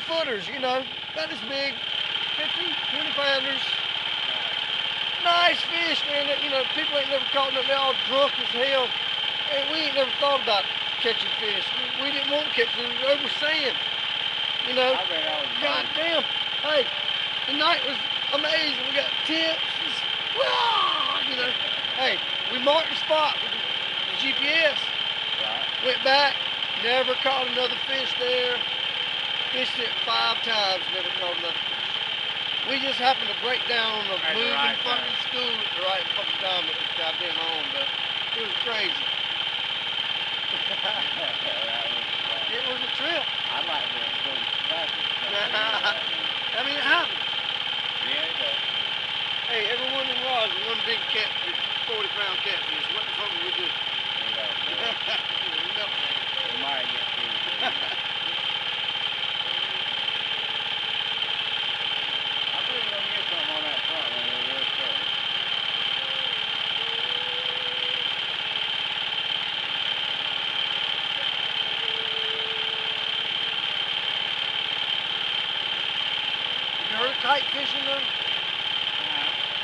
footers, you know, about this big, 50, 20 pounders. Nice fish, man. You know, people ain't never caught them. They're all drunk as hell. And we ain't never thought about catching fish. We didn't want to catch fish. We were overseeing. You know, goddamn. Hey, the night was amazing. We got tips. You know, hey, we marked the spot with the GPS. Right. Went back, never caught another fish there. Fished it 5 times, never caught another fish. We just happened to break down on the moving fucking school at the right fucking time with this goddamn home, but it was crazy. It was a trip. I like to go to classes. I mean, it happens. Yeah, it does. Hey, every one of them rods is one big catfish, 40-pound catfish. What the fuck would we do? We might get through. I think we're gonna get something on that front when we're real close. Have you heard of kite fishing though?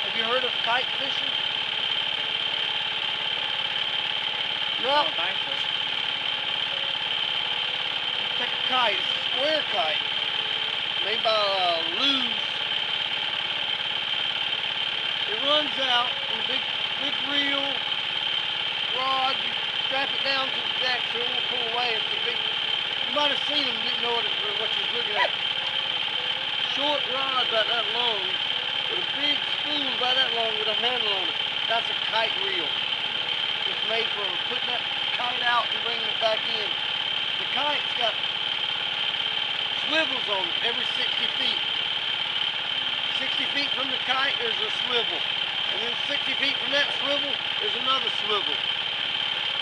Have you heard of kite fishing? No. I don't think so. You take a kite, it's a square kite, made by Lew's. It runs out on a big reel, rod. You strap it down to the deck so it won't pull away. It's a big. You might have seen them, didn't know what you was looking at. Short rod about that long, with a big spool about that long with a handle on it. That's a kite reel. It's made for putting that kite out and bringing it back in. The kite's got swivels on it every 60 feet. 60 feet from the kite, there's a swivel. And then 60 feet from that swivel, there's another swivel.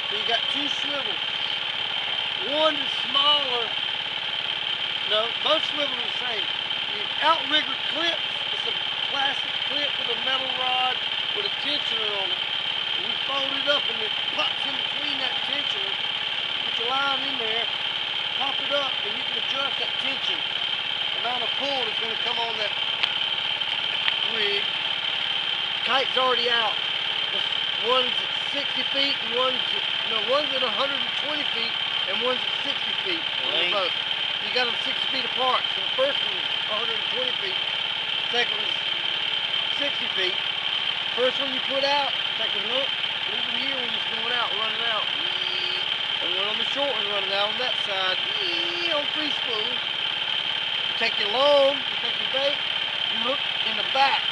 So you got 2 swivels. One is smaller. No, both swivels are the same. The outrigger clips, it's a plastic clip with a metal rod with a tensioner on it. And you fold it up and it pops in between that tensioner. Put your line in there, pop it up, and you can adjust that tension. The amount of pull that's going to come on that rig. Kite's already out. One's at 60 feet and one's at 120 feet and one's at 60 feet on the boat. You got them 60 feet apart. So the first one's 120 feet, second one's 60 feet. First one you put out, take a hook, over here when it's going out, running out. And one on the short one running out on that side, on 3 spool. You take your long, you take your bait, you hook in the back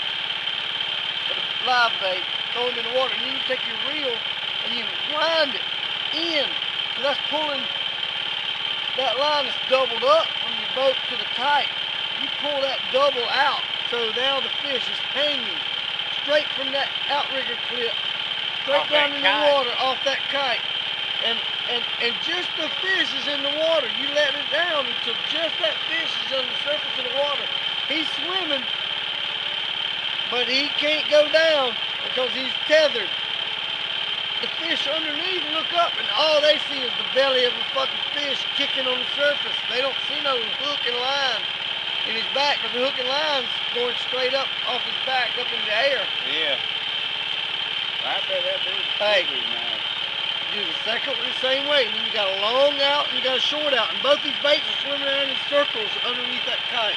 of the live bait, throw them in the water, and then you take your reel and you wind it in. So that's pulling that line that's doubled up from your boat to the kite. You pull that double out, so now the fish is hanging straight from that outrigger clip, straight down in the water off that kite. And just the fish is in the water. You let it down until just that fish is on the surface of the water. He's swimming, but he can't go down because he's tethered. The fish underneath look up and all they see is the belly of a fucking fish kicking on the surface. They don't see no hook and line in his back because the hook and line's going straight up off his back up in the air. Yeah. I bet that is nice. Do the second one the same way. And then you got a long out and you got a short out. And both these baits are swimming around in circles underneath that kite.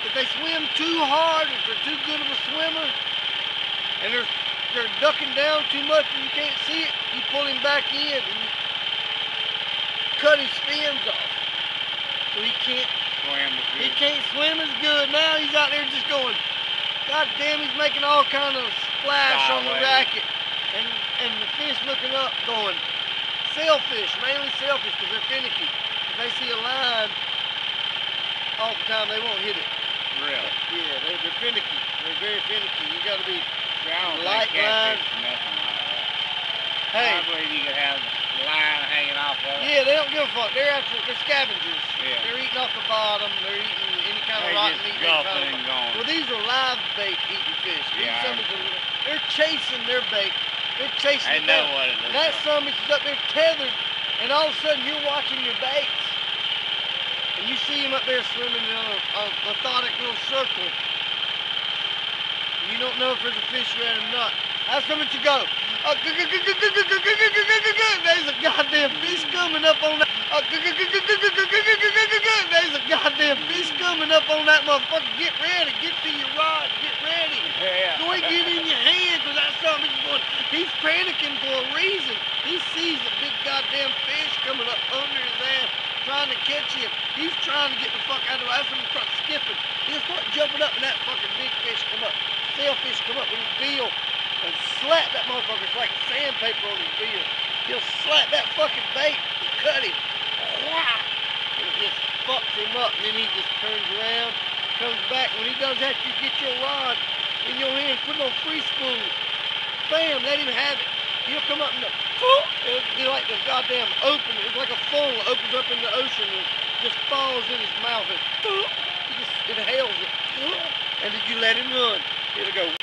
If they swim too hard, if they're too good of a swimmer, and they're ducking down too much and you can't see it, you pull him back in and you cut his fins off. So he can't swim as good. Now he's out there just going, God damn, he's making all kind of splash on the racket. And the fish looking up going, sailfish, mainly sailfish because they're finicky. If they see a line all the time, they won't hit it. Really? Yeah, they're finicky. They're very finicky. You got to be light line. Hey, I believe you could have the line hanging off of it. Yeah, they don't give a fuck. They're scavengers. Yeah. They're eating off the bottom. They're eating any kind of rotten meat. Well, these are live bait eating fish. Yeah. They're chasing their bait. They're chasing it. I know what it is. And that son is up there tethered, and all of a sudden you're watching your baits. And and you see him up there swimming in a methodic little circle, and you don't know if there's a fish around him or not, that's when you go. There's a goddamn fish coming up on that. There's a goddamn fish coming up on that motherfucker. Get ready. Get to your rod. Get ready. Yeah. Go and get in your hand, because that's something he's going. He's panicking for a reason. He sees a big goddamn fish coming up under his ass, trying to catch him. He's trying to get the fuck out of the way. That's when he starts skipping. He'll start jumping up, and that fucking big fish come up. Sailfish come up with his bill and slap that motherfucker. It's like sandpaper on his bill. He'll slap that fucking bait and cut him. And it just fucks him up. And then he just turns around, comes back. When he does that, you get your rod in your hand, put it on free spool. Bam, let him have it. He'll come up and it'll be like the goddamn open. It's like a funnel that opens up in the ocean and just falls in his mouth. And he just inhales it. And then you let him run. It'll go.